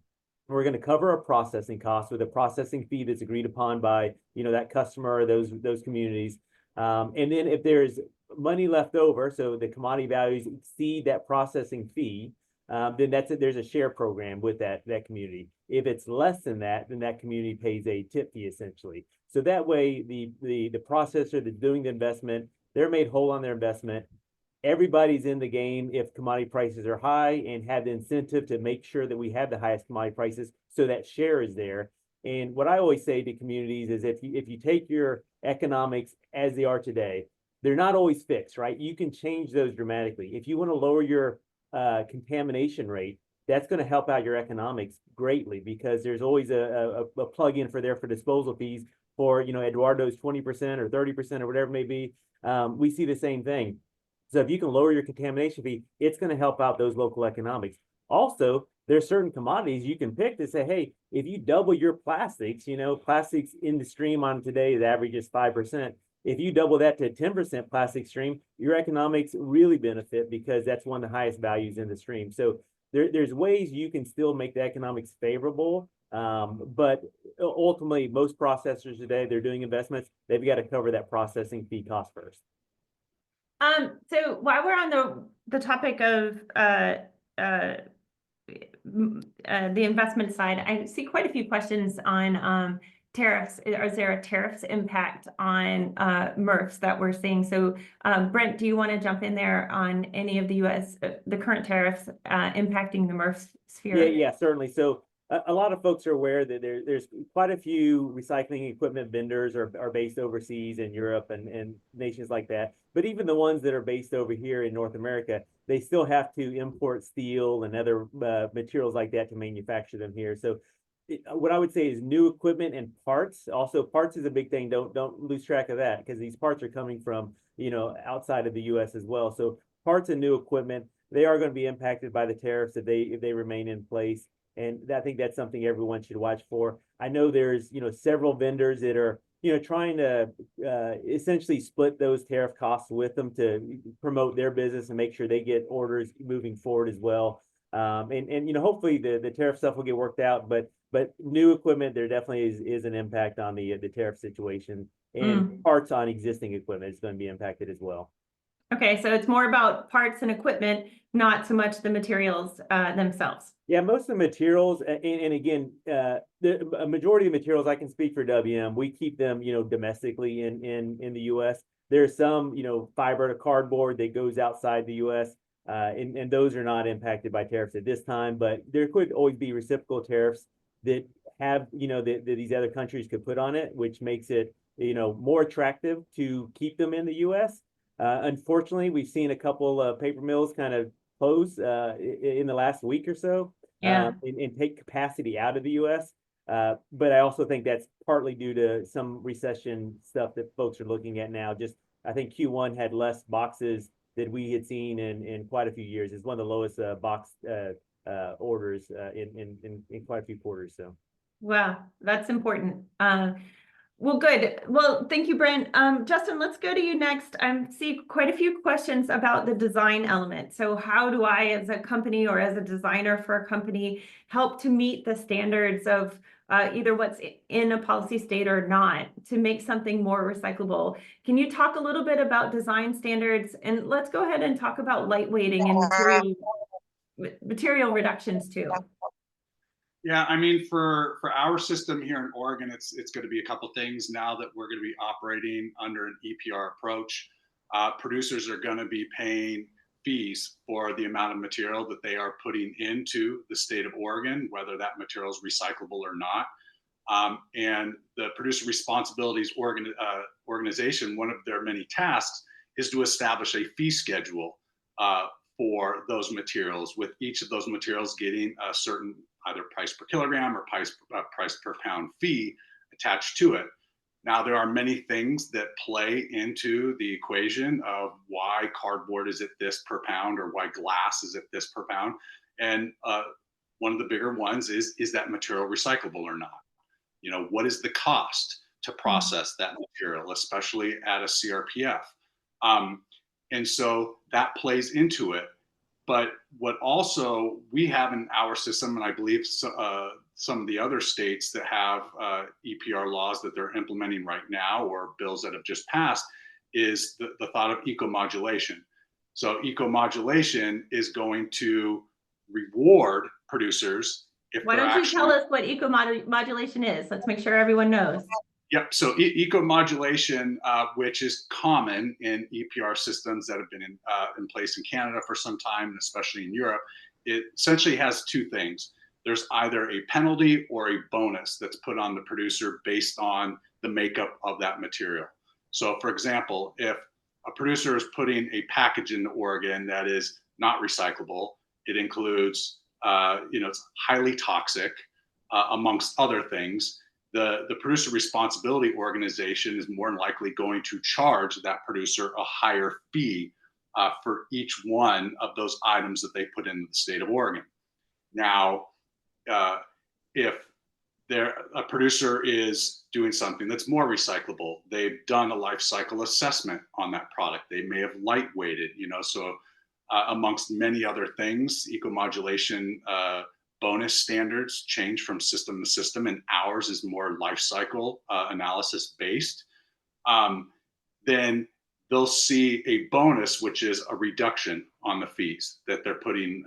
C: we're going to cover our processing costs with a processing fee that's agreed upon by, you know, that customer or those communities. And then if there's money left over, so the commodity values exceed that processing fee, then there's a share program with that community. If it's less than that, then that community pays a tip fee essentially. So that way, the processor that's doing the investment, they're made whole on their investment. Everybody's in the game if commodity prices are high and have the incentive to make sure that we have the highest commodity prices, so that share is there. And what I always say to communities is if you take your economics as they are today, they're not always fixed, right? You can change those dramatically. If you want to lower your contamination rate, that's going to help out your economics greatly, because there's always a plug-in for disposal fees for, Eduardo's 20% or 30% or whatever it may be. We see the same thing. So if you can lower your contamination fee, it's going to help out those local economics. Also, there's certain commodities you can pick to say, hey, if you double your plastics, plastics in the stream on today, the average is 5%. If you double that to 10% plastic stream, your economics really benefit, because that's one of the highest values in the stream. So there's ways you can still make the economics favorable. But ultimately, most processors today, they're doing investments, they've got to cover that processing fee cost first.
A: So while we're on the topic of the investment side, I see quite a few questions on tariffs. Is there a tariffs impact on MRFs that we're seeing? So Brent, do you want to jump in there on any of the the current tariffs impacting the MRF sphere?
C: Yeah, certainly. So a lot of folks are aware that there's quite a few recycling equipment vendors are based overseas in Europe and nations like that. But even the ones that are based over here in North America, they still have to import steel and other materials like that to manufacture them here. So what I would say is new equipment and parts. Also, parts is a big thing. Don't lose track of that, because these parts are coming from, outside of the US as well. So parts and new equipment, they are going to be impacted by the tariffs if they remain in place. And I think that's something everyone should watch for. I know there's, several vendors that are, trying to essentially split those tariff costs with them to promote their business and make sure they get orders moving forward as well. And hopefully the tariff stuff will get worked out, but new equipment, there definitely is an impact on the tariff situation, and parts on existing equipment is going to be impacted as well.
A: Okay, so it's more about parts and equipment, not so much the materials themselves.
C: Yeah, most of the materials, and again, the majority of materials, I can speak for WM, we keep them, domestically in the US. There's some, fiber to cardboard that goes outside the US, and those are not impacted by tariffs at this time, but there could always be reciprocal tariffs that have, that these other countries could put on it, which makes it, more attractive to keep them in the US. Unfortunately, we've seen a couple of paper mills kind of close in the last week or so.
A: Yeah.
C: And take capacity out of the US. But I also think that's partly due to some recession stuff that folks are looking at now. Just, I think Q1 had less boxes that we had seen in quite a few years. It's one of the lowest box orders in quite a few quarters. So.
A: Wow, that's important. Well, good. Well, thank you, Brent. Justin, let's go to you next. I see quite a few questions about the design element. So how do I, as a company or as a designer for a company, help to meet the standards of either what's in a policy state or not to make something more recyclable? Can you talk a little bit about design standards? And let's go ahead and talk about lightweighting and material reductions too.
E: Yeah, I mean, for our system here in Oregon, it's going to be a couple things now that we're going to be operating under an EPR approach. Producers are going to be paying fees for the amount of material that they are putting into the state of Oregon, whether that material is recyclable or not. And the Producer Responsibilities Organization, one of their many tasks is to establish a fee schedule for those materials, with each of those materials getting a certain either price per kilogram or price per pound fee attached to it. Now, there are many things that play into the equation of why cardboard is at this per pound or why glass is at this per pound. And one of the bigger ones is that material recyclable or not? What is the cost to process that material, especially at a CRPF? And so that plays into it. But what also we have in our system, and I believe some of the other states that have EPR laws that they're implementing right now or bills that have just passed, is the thought of eco-modulation. So eco-modulation is going to reward producers if
A: Why
E: they're
A: don't you
E: actually.
A: tell us what eco-modulation is? Let's make sure everyone knows.
E: Yep. So eco-modulation, which is common in EPR systems that have been in place in Canada for some time, and especially in Europe, it essentially has two things. There's either a penalty or a bonus that's put on the producer based on the makeup of that material. So, for example, if a producer is putting a package in Oregon that is not recyclable, it includes, it's highly toxic, amongst other things. The producer responsibility organization is more than likely going to charge that producer a higher fee for each one of those items that they put into the state of Oregon. Now, if a producer is doing something that's more recyclable, they've done a life cycle assessment on that product. They may have lightweighted, so amongst many other things, eco-modulation bonus standards change from system to system, and ours is more life cycle analysis based. Then they'll see a bonus, which is a reduction on the fees that they're paying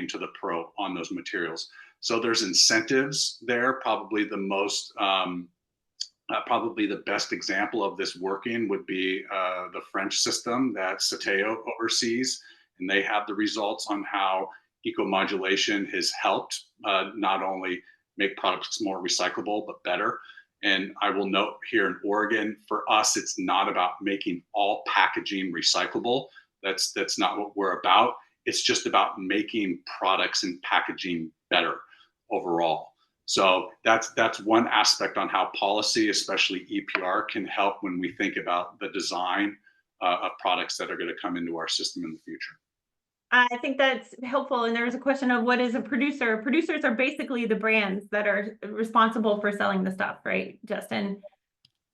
E: to the pro on those materials. So there's incentives there. Probably the best example of this working would be the French system that Sateo oversees, and they have the results on how eco-modulation has helped not only make products more recyclable, but better. And I will note here in Oregon, for us, it's not about making all packaging recyclable. That's not what we're about. It's just about making products and packaging better overall. So that's one aspect on how policy, especially EPR, can help when we think about the design of products that are going to come into our system in the future.
A: I think that's helpful. And there's a question of what is a producer? Producers are basically the brands that are responsible for selling the stuff, right, Justin?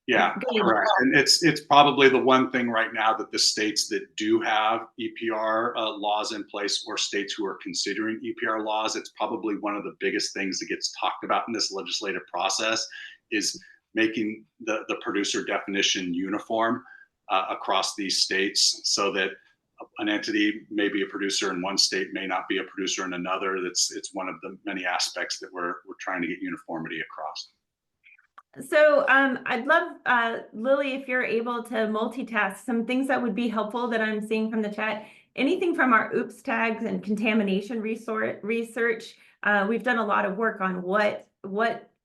E: Yeah, correct. And it's probably the one thing right now that the states that do have EPR laws in place, or states who are considering EPR laws, it's probably one of the biggest things that gets talked about in this legislative process is making the producer definition uniform across these states, so that an entity may be a producer in one state, may not be a producer in another. It's one of the many aspects that we're trying to get uniformity across.
A: So I'd love, Lily, if you're able to multitask, some things that would be helpful that I'm seeing from the chat. Anything from our OOPS tags and contamination research. We've done a lot of work on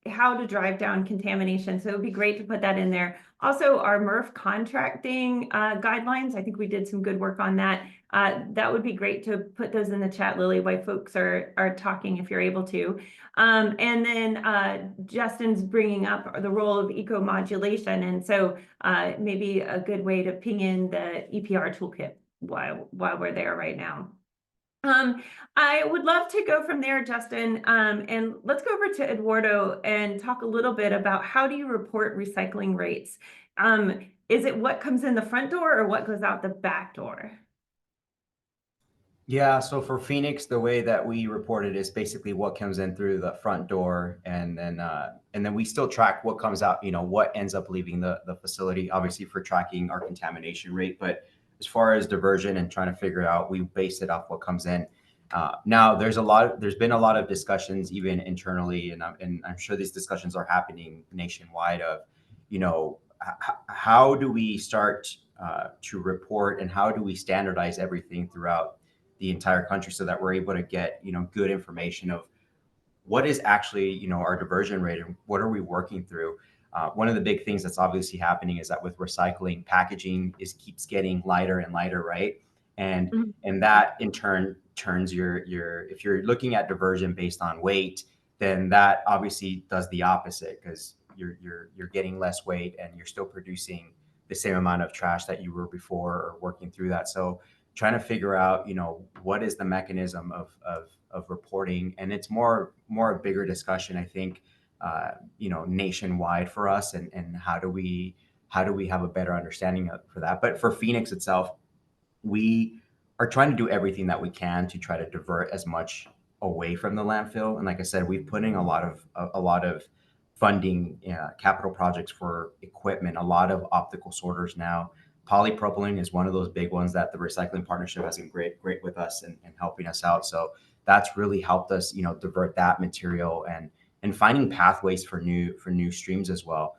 A: how to drive down contamination. So it would be great to put that in there. Also, our MRF contracting guidelines, I think we did some good work on that. That would be great to put those in the chat, Lily, while folks are talking, if you're able to. And then Justin's bringing up the role of eco-modulation. And so maybe a good way to ping in the EPR toolkit while we're there right now. I would love to go from there, Justin, and let's go over to Eduardo and talk a little bit about how do you report recycling rates? Is it what comes in the front door or what goes out the back door?
D: Yeah, so for Phoenix, the way that we report it is basically what comes in through the front door, and then we still track what comes out, what ends up leaving the facility, obviously for tracking our contamination rate. But as far as diversion and trying to figure it out, we base it off what comes in. Now there's been a lot of discussions even internally, and I'm sure these discussions are happening nationwide of, how do we start to report, and how do we standardize everything throughout the entire country so that we're able to get, good information of what is actually, our diversion rate and what are we working through. One of the big things that's obviously happening is that with recycling, packaging keeps getting lighter and lighter, right? And that in turn turns if you're looking at diversion based on weight, then that obviously does the opposite, because you're getting less weight and you're still producing the same amount of trash that you were before, or working through that. So trying to figure out, what is the mechanism of reporting, and it's more a bigger discussion, I think, nationwide for us, and how do we have a better understanding for that. But for Phoenix itself, we are trying to do everything that we can to try to divert as much away from the landfill. And like I said, we've put in a lot of funding, capital projects for equipment, a lot of optical sorters now Polypropylene is one of those big ones that the recycling partnership has been great with us and helping us out. So that's really helped us, divert that material and finding pathways for new streams as well.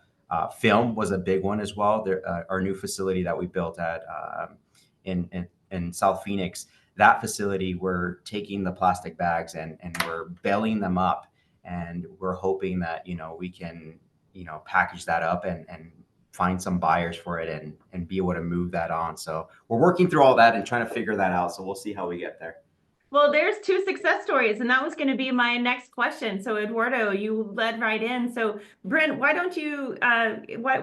D: Film was a big one as well. Our new facility that we built at in South Phoenix, that facility, we're taking the plastic bags and we're baling them up, and we're hoping that we can package that up and find some buyers for it and be able to move that on. So we're working through all that and trying to figure that out. So we'll see how we get there.
A: Well, there's two success stories, and that was going to be my next question. So Eduardo, you led right in. So Brent, why don't you,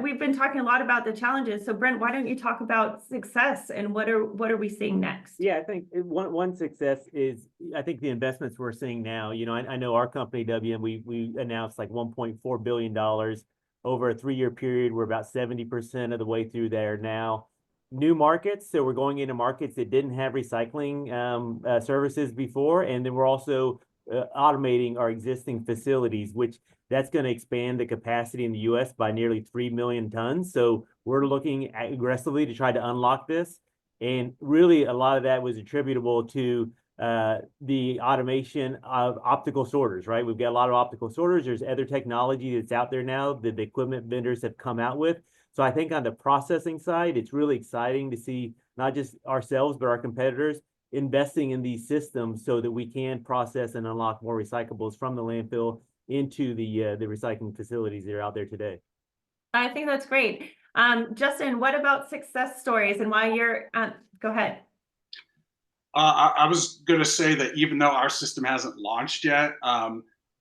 A: we've been talking a lot about the challenges. So Brent, why don't you talk about success and what are we seeing next?
C: Yeah, I think one success is, I think the investments we're seeing now. I know our company, WM, we announced like $1.4 billion over a 3-year period. We're about 70% of the way through there now. New markets, so we're going into markets that didn't have recycling services before, and then we're also automating our existing facilities, which that's going to expand the capacity in the U.S. by nearly 3 million tons. So we're looking aggressively to try to unlock this, and really a lot of that was attributable to the automation of optical sorters, right? We've got a lot of optical sorters. There's other technology that's out there now that the equipment vendors have come out with. So I think on the processing side, it's really exciting to see not just ourselves, but our competitors investing in these systems so that we can process and unlock more recyclables from the landfill into the recycling facilities that are out there today.
A: I think that's great. Justin, what about success stories and why you're, go ahead.
E: I was going to say that even though our system hasn't launched yet,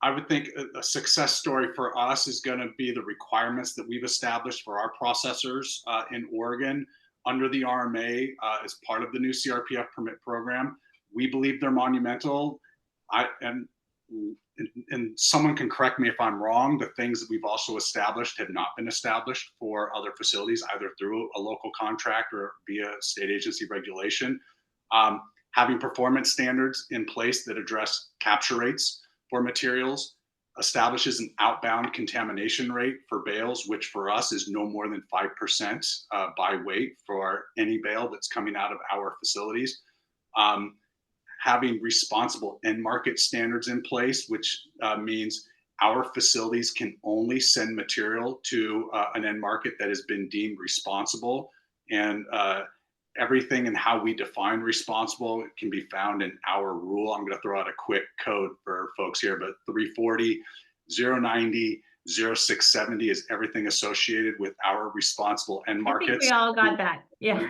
E: I would think a success story for us is going to be the requirements that we've established for our processors in Oregon under the RMA as part of the new CRPF permit program. We believe they're monumental. And someone can correct me if I'm wrong, the things that we've also established have not been established for other facilities, either through a local contract or via state agency regulation. Having performance standards in place that address capture rates for materials, establishes an outbound contamination rate for bales, which for us is no more than 5% by weight for any bale that's coming out of our facilities. Having responsible end market standards in place, which means our facilities can only send material to an end market that has been deemed responsible, and everything and how we define responsible can be found in our rule. I'm going to throw out a quick code for folks here, but 340, 090, 0670 is everything associated with our responsible end markets.
A: I think we all got that. Yeah.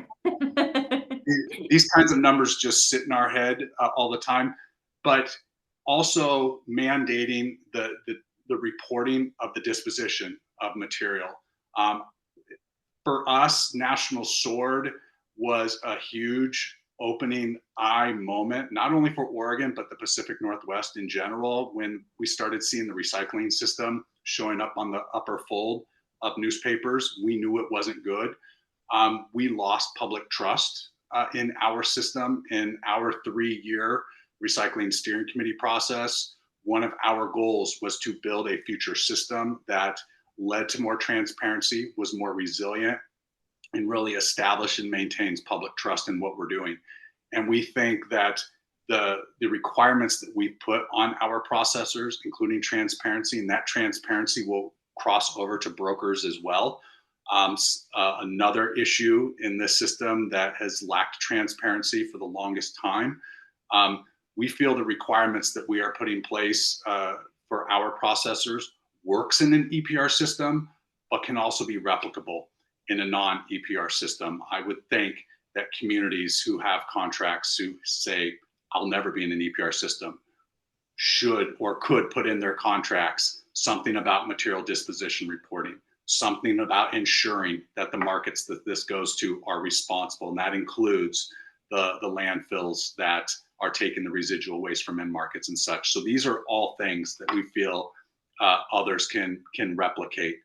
E: These kinds of numbers just sit in our head all the time, but also mandating the reporting of the disposition of material. For us, National Sword was a huge opening eye moment, not only for Oregon, but the Pacific Northwest in general, when we started seeing the recycling system showing up on the upper fold of newspapers. We knew it wasn't good. We lost public trust in our system. In our 3-year recycling steering committee process, one of our goals was to build a future system that led to more transparency, was more resilient, and really establish and maintains public trust in what we're doing. And we think that the requirements that we put on our processors, including transparency, and that transparency will cross over to brokers as well. Another issue in this system that has lacked transparency for the longest time. We feel the requirements that we are putting in place for our processors works in an EPR system, but can also be replicable in a non-EPR system. I would think that communities who have contracts who say, I'll never be in an EPR system, should or could put in their contracts something about material disposition reporting, something about ensuring that the markets that this goes to are responsible. And that includes the landfills that are taking the residual waste from end markets and such. So these are all things that we feel others can replicate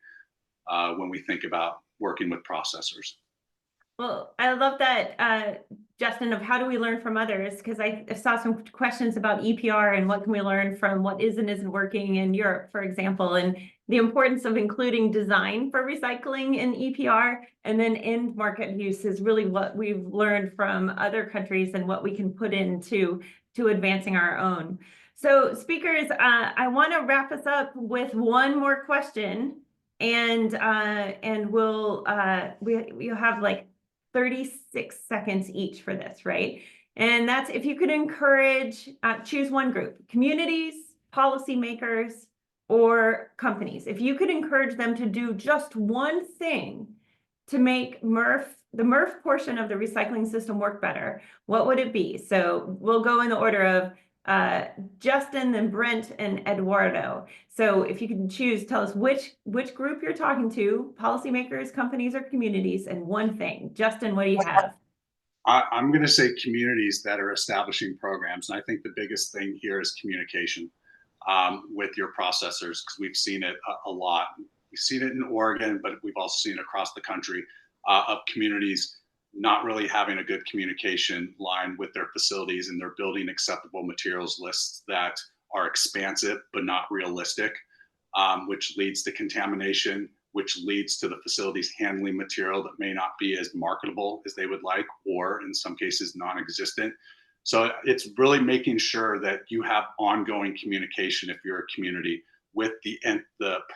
E: when we think about working with processors.
A: Well, I love that, Justin, of how do we learn from others? Because I saw some questions about EPR and what can we learn from what is and isn't working in Europe, for example, and the importance of including design for recycling in EPR, and then end market use is really what we've learned from other countries and what we can put into advancing our own. So speakers, I want to wrap us up with one more question, and we'll have like 36 seconds each for this, right? And that's if you could encourage, choose one group, communities, policymakers, or companies. If you could encourage them to do just one thing to make the MRF portion of the recycling system work better, what would it be? So we'll go in the order of Justin, then Brent, and Eduardo. So if you can choose, tell us which group you're talking to, policymakers, companies, or communities, and one thing. Justin, what do you have?
E: I'm going to say communities that are establishing programs. And I think the biggest thing here is communication with your processors, because we've seen it a lot. We've seen it in Oregon, but we've also seen it across the country of communities not really having a good communication line with their facilities, and they're building acceptable materials lists that are expansive but not realistic, which leads to contamination, which leads to the facilities handling material that may not be as marketable as they would like, or in some cases non-existent. So it's really making sure that you have ongoing communication if you're a community with the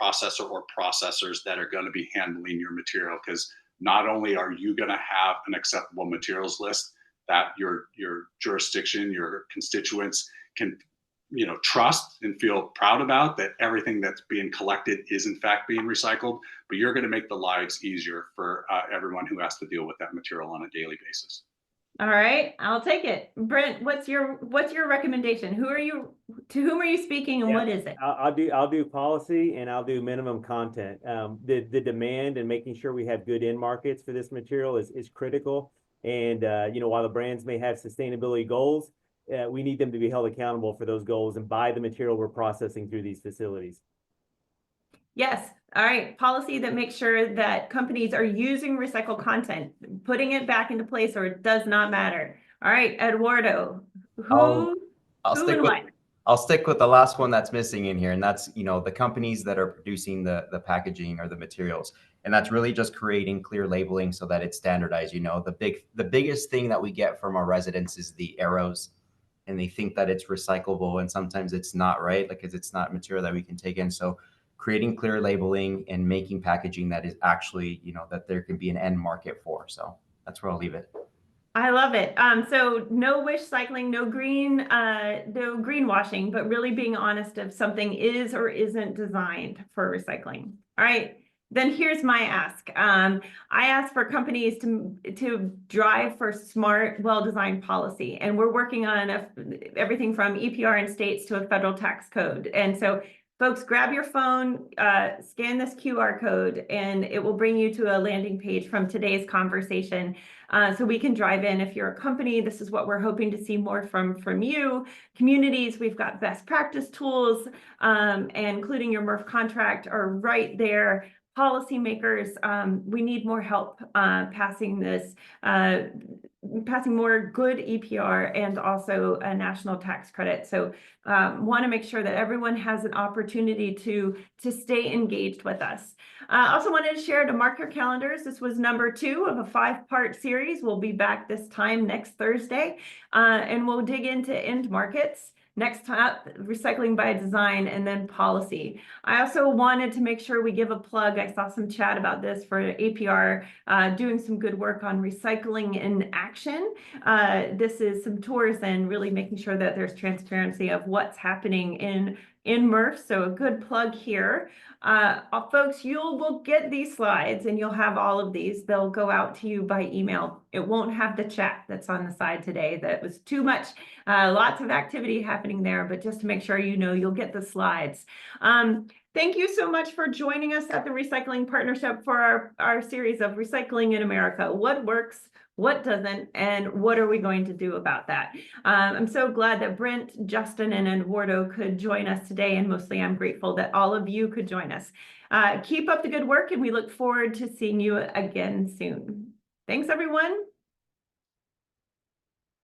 E: processor or processors that are going to be handling your material, because not only are you going to have an acceptable materials list that your jurisdiction, your constituents can trust and feel proud about, that everything that's being collected is in fact being recycled, but you're going to make the lives easier for everyone who has to deal with that material on a daily basis.
A: All right, I'll take it. Brent, what's your recommendation? To whom are you speaking, and what is it?
C: I'll do policy, and I'll do minimum content. The demand and making sure we have good end markets for this material is critical. And while the brands may have sustainability goals, we need them to be held accountable for those goals and buy the material we're processing through these facilities.
A: Yes. All right. Policy that makes sure that companies are using recycled content, putting it back into place, or it does not matter. All right, Eduardo,
D: I'll stick with the last one that's missing in here, and that's the companies that are producing the packaging or the materials, and that's really just creating clear labeling so that it's standardized. The biggest thing that we get from our residents is the arrows, and they think that it's recyclable, and sometimes it's not, right? Because it's not material that we can take in. So creating clear labeling and making packaging that is actually, that there can be an end market for. So that's where I'll leave it.
A: I love it. So no wish cycling, no greenwashing, but really being honest if something is or isn't designed for recycling. All right. Then here's my ask. I ask for companies to drive for smart, well-designed policy, and we're working on everything from EPR in states to a federal tax code. And so folks, grab your phone, scan this QR code, and it will bring you to a landing page from today's conversation. So we can drive in. If you're a company, this is what we're hoping to see more from you. Communities, we've got best practice tools, and including your MRF contract are right there. Policymakers, we need more help passing more good EPR and also a national tax credit. So want to make sure that everyone has an opportunity to stay engaged with us. Also wanted to share to mark your calendars. This was number 2 of a 5-part series. We'll be back this time next Thursday, and we'll dig into end markets. Next time, recycling by design, and then policy. I also wanted to make sure we give a plug. I saw some chat about this for APR, doing some good work on recycling in action. This is some tours and really making sure that there's transparency of what's happening in MRF. So a good plug here. Folks, will get these slides, and you'll have all of these. They'll go out to you by email. It won't have the chat that's on the side today. That was too much. Lots of activity happening there, but just to make sure you'll get the slides. Thank you so much for joining us at the Recycling Partnership for our series of Recycling in America. What works, what doesn't, and what are we going to do about that? I'm so glad that Brent, Justin, and Eduardo could join us today, and mostly I'm grateful that all of you could join us. Keep up the good work, and we look forward to seeing you again soon. Thanks, everyone.